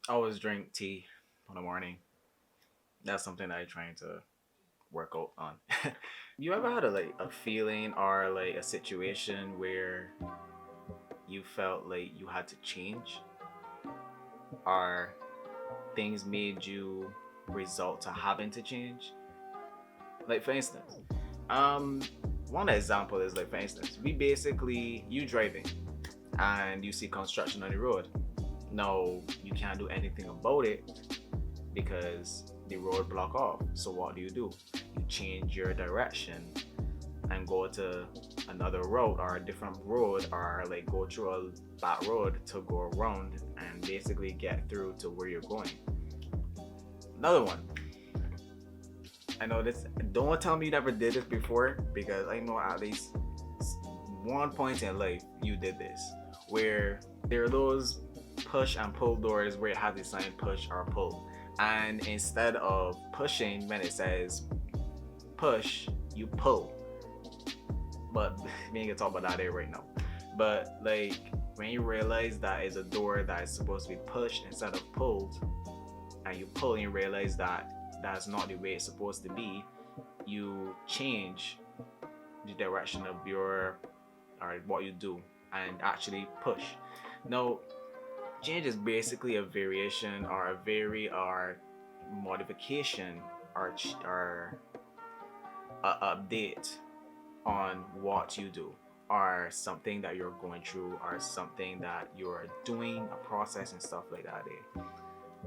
I always drink tea in the morning. That's something I'm trying to work out on. You ever had a feeling or like a situation where you felt like you had to change, or things made you result to having to change? Like for instance, um, one example is like for instance, we basically you driving and you see construction on the road. No, you can't do anything about it because the road block off. So what do? You change your direction and go to another road or a different road, or like go through a back road to go around and basically get through to where you're going. Another one. I know this. Don't tell me you never did this before, because I know at least one point in life you did this, where there are those push and pull doors where it has the sign push or pull, and instead of pushing when it says push, you pull. But we ain't gonna talk about that there right now. But like when you realize that is a door that is supposed to be pushed instead of pulled, and you pull and you realize that that's not the way it's supposed to be, you change the direction of your or what you do and actually push. Now, change is basically a variation or a vary or modification or a update on what you do, or something that you're going through, or something that you're doing, a process and stuff like that.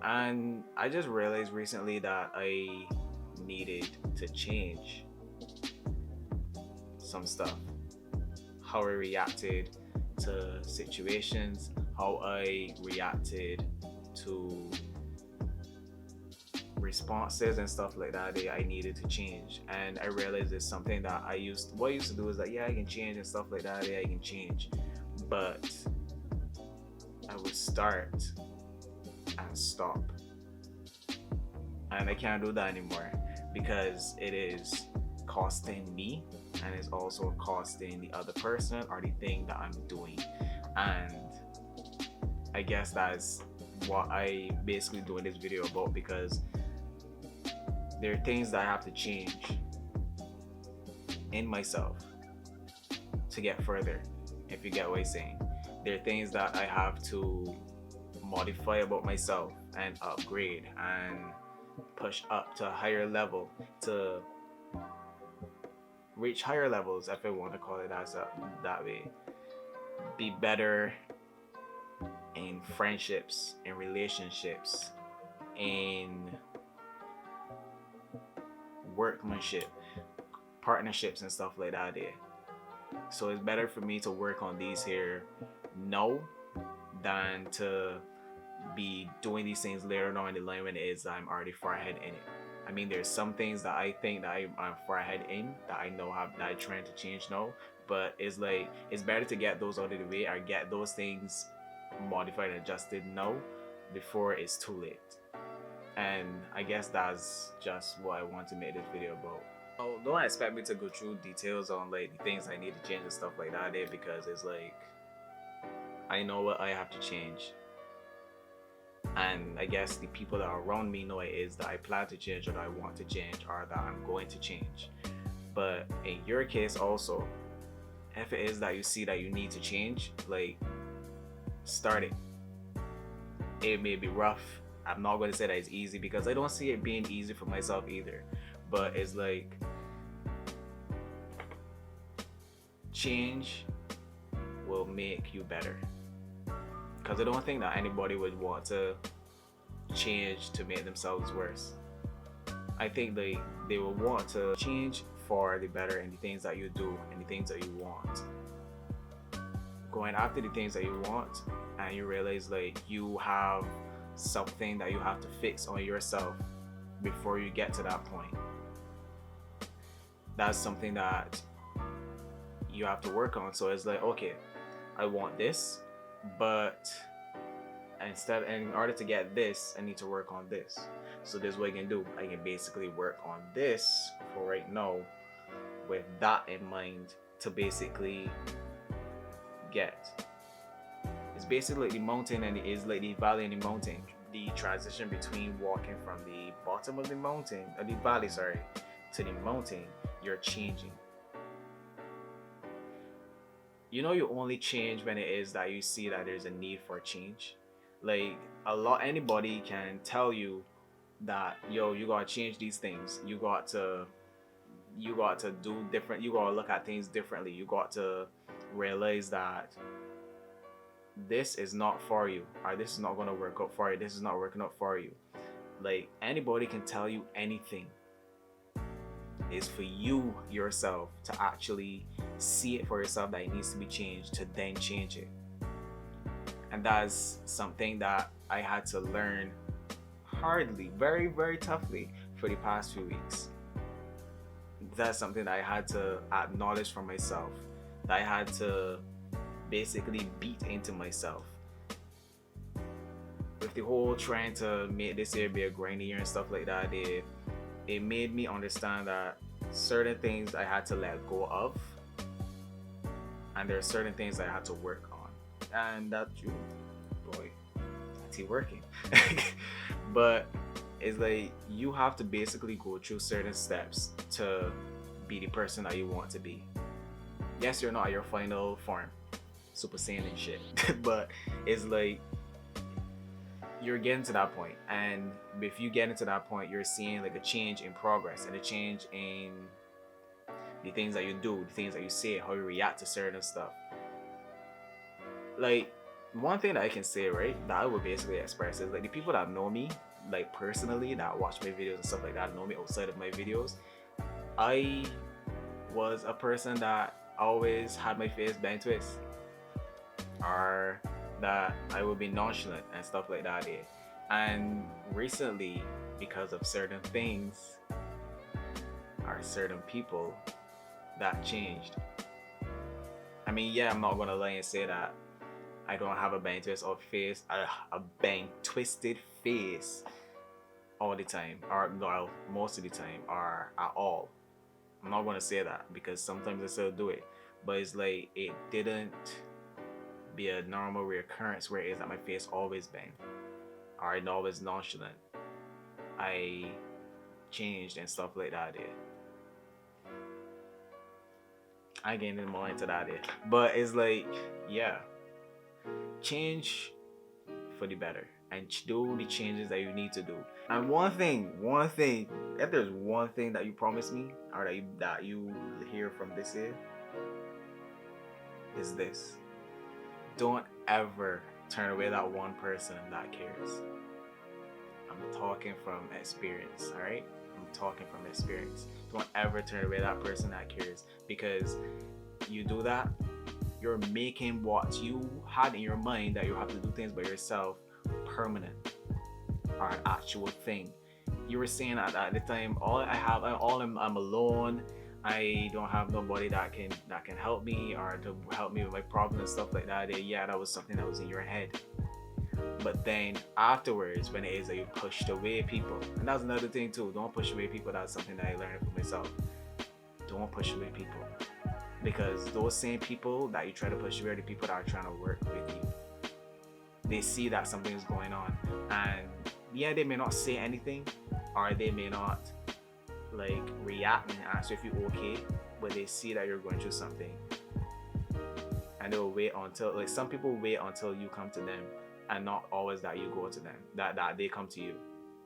And I just realized recently that I needed to change some stuff. How I reacted to situations, how I reacted to responses and stuff like that, I needed to change. And I realized it's something that what I used to do is that, yeah, I can change and stuff like that, yeah, I can change. But I would start and stop. And I can't do that anymore because it is costing me, and it's also costing the other person or the thing that I'm doing. And I guess that's what I basically doing this video about, because there are things that I have to change in myself to get further, if you get what I'm saying. There are things that I have to modify about myself and upgrade and push up to a higher level, to reach higher levels, if I want to call it that way. Be better in friendships, in relationships, in workmanship, partnerships and stuff like that there. So it's better for me to work on these here now than to be doing these things later on in the line when it is I'm already far ahead in it. I mean, there's some things that I think that I'm far ahead in that I know that I'm trying to change now, but it's like it's better to get those out of the way or get those things modified and adjusted now before it's too late. And I guess that's just what I want to make this video about. Oh, don't expect me to go through details on like the things I need to change and stuff like that there, because it's like I know what I have to change. And I guess the people that are around me know it is that I plan to change, or that I want to change, or that I'm going to change. But in your case also, if it is that you see that you need to change, like, start it. It may be rough. I'm not going to say that it's easy, because I don't see it being easy for myself either. But it's like, change will make you better. Because I don't think that anybody would want to change to make themselves worse. I think they will want to change for the better in the things that you do and the things that you want. Going after the things that you want, and you realize like you have something that you have to fix on yourself before you get to that point. That's something that you have to work on. So it's like, okay, I want this, but in order to get this, I need to work on this. So this is what I can do. I can basically work on this for right now with that in mind, to basically get. It's basically like the mountain, and it is like the valley and the mountain. the transition between walking from the bottom of the mountain, or the valley, sorry, to the mountain, you're changing. You know, you only change when it is that you see that there's a need for change. Like, anybody can tell you that, yo, you gotta change these things. You got to do different. You gotta look at things differently. You got to realize that this is not for you, or this is not gonna work out for you. This is not working out for you. Like, anybody can tell you anything. It's for you yourself to actually see it for yourself that it needs to be changed, to then change it. And that's something that I had to learn hardly, very, very toughly for the past few weeks. That's something that I had to acknowledge for myself, that I had to basically beat into myself. With the whole trying to make this year be a grinding year and stuff like that, it made me understand that certain things I had to let go of, and there are certain things I had to work on. And that, you, boy, that's he working. But it's like you have to basically go through certain steps to be the person that you want to be. Yes, you're not at your final form, Super Saiyan and shit, but it's like you're getting to that point, and if you get into that point, you're seeing like a change in progress and a change in the things that you do, the things that you say, how you react to certain stuff. Like, one thing that I can say, right, that I would basically express is like the people that know me, like personally, that watch my videos and stuff like that, know me outside of my videos. I was a person that always had my face bent twist, or that I would be nonchalant and stuff like that. And recently, because of certain things or certain people, that changed. I mean, yeah, I'm not gonna lie and say that I don't have a bang twist of face, a bang twisted face all the time, or well, most of the time, or at all. I'm not gonna say that because sometimes I still do it, but it's like it didn't be a normal reoccurrence where it is that my face always bang, or it always nonchalant. I changed and stuff like that. I ain't getting more into that, but it's like, yeah, change for the better and do the changes that you need to do. And one thing, if there's one thing that you promise me, or that you hear from this year, is this: don't ever turn away that one person that cares. I'm talking from experience, all right? I'm talking from experience. Don't ever turn away that person that cares, because you do that, you're making what you had in your mind that you have to do things by yourself permanent, or an actual thing. You were saying at the time, I'm alone. I don't have nobody that can help me, or to help me with my problems and stuff like that. Yeah, that was something that was in your head. But then afterwards, when it is that you pushed away people, and that's another thing too, don't push away people. That's something that I learned for myself. Don't push away people, because those same people that you try to push away are the people that are trying to work with you. They see that something is going on, and yeah, they may not say anything, or they may not like react and ask you if you're okay, but they see that you're going through something, and they'll wait until, like, some people wait until you come to them, and not always that you go to them, that they come to you.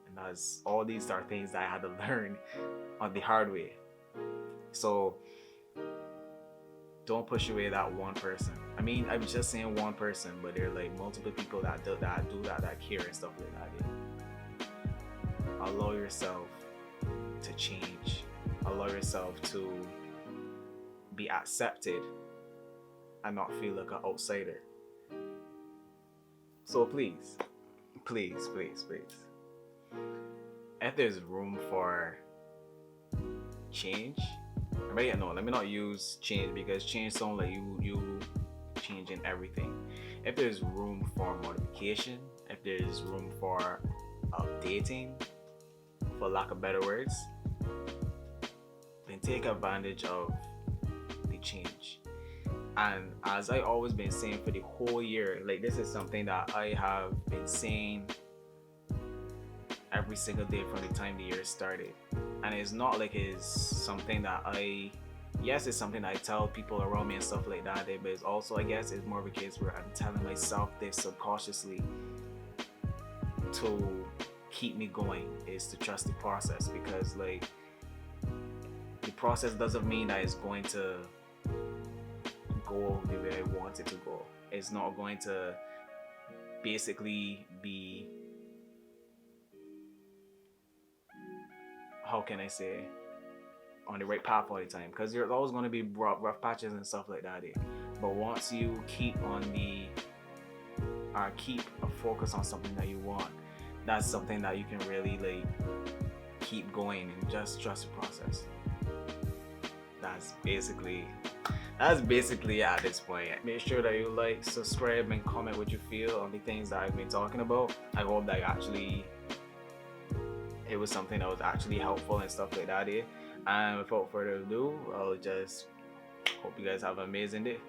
And that's all, these are things that I had to learn on the hard way. So don't push away that one person. I mean, I'm just saying one person, but there are like multiple people that do that care and stuff like that. Allow yourself to change. Allow yourself to be accepted and not feel like an outsider. So please, if there's room for change, right? No, let me not use change, because change sounds like you changing everything. If there's room for modification, if there's room for updating, for lack of better words, then take advantage of the change. And as I always been saying for the whole year, like, this is something that I have been saying every single day from the time the year started. And it's not like it's something that yes, it's something that I tell people around me and stuff like that, but it's also, I guess, it's more of a case where I'm telling myself this subconsciously to keep me going, is to trust the process. Because like, the process doesn't mean that it's going to go the way I want it to go. It's not going to basically be, how can I say, on the right path all the time, because there's always going to be rough patches and stuff like that. But once you keep a focus on something that you want, that's something that you can really like keep going and just trust the process. That's basically at this point. Make sure that you like, subscribe, and comment what you feel on the things that I've been talking about. I hope that actually it was something that was actually helpful and stuff like that. And without further ado, I'll just hope you guys have an amazing day.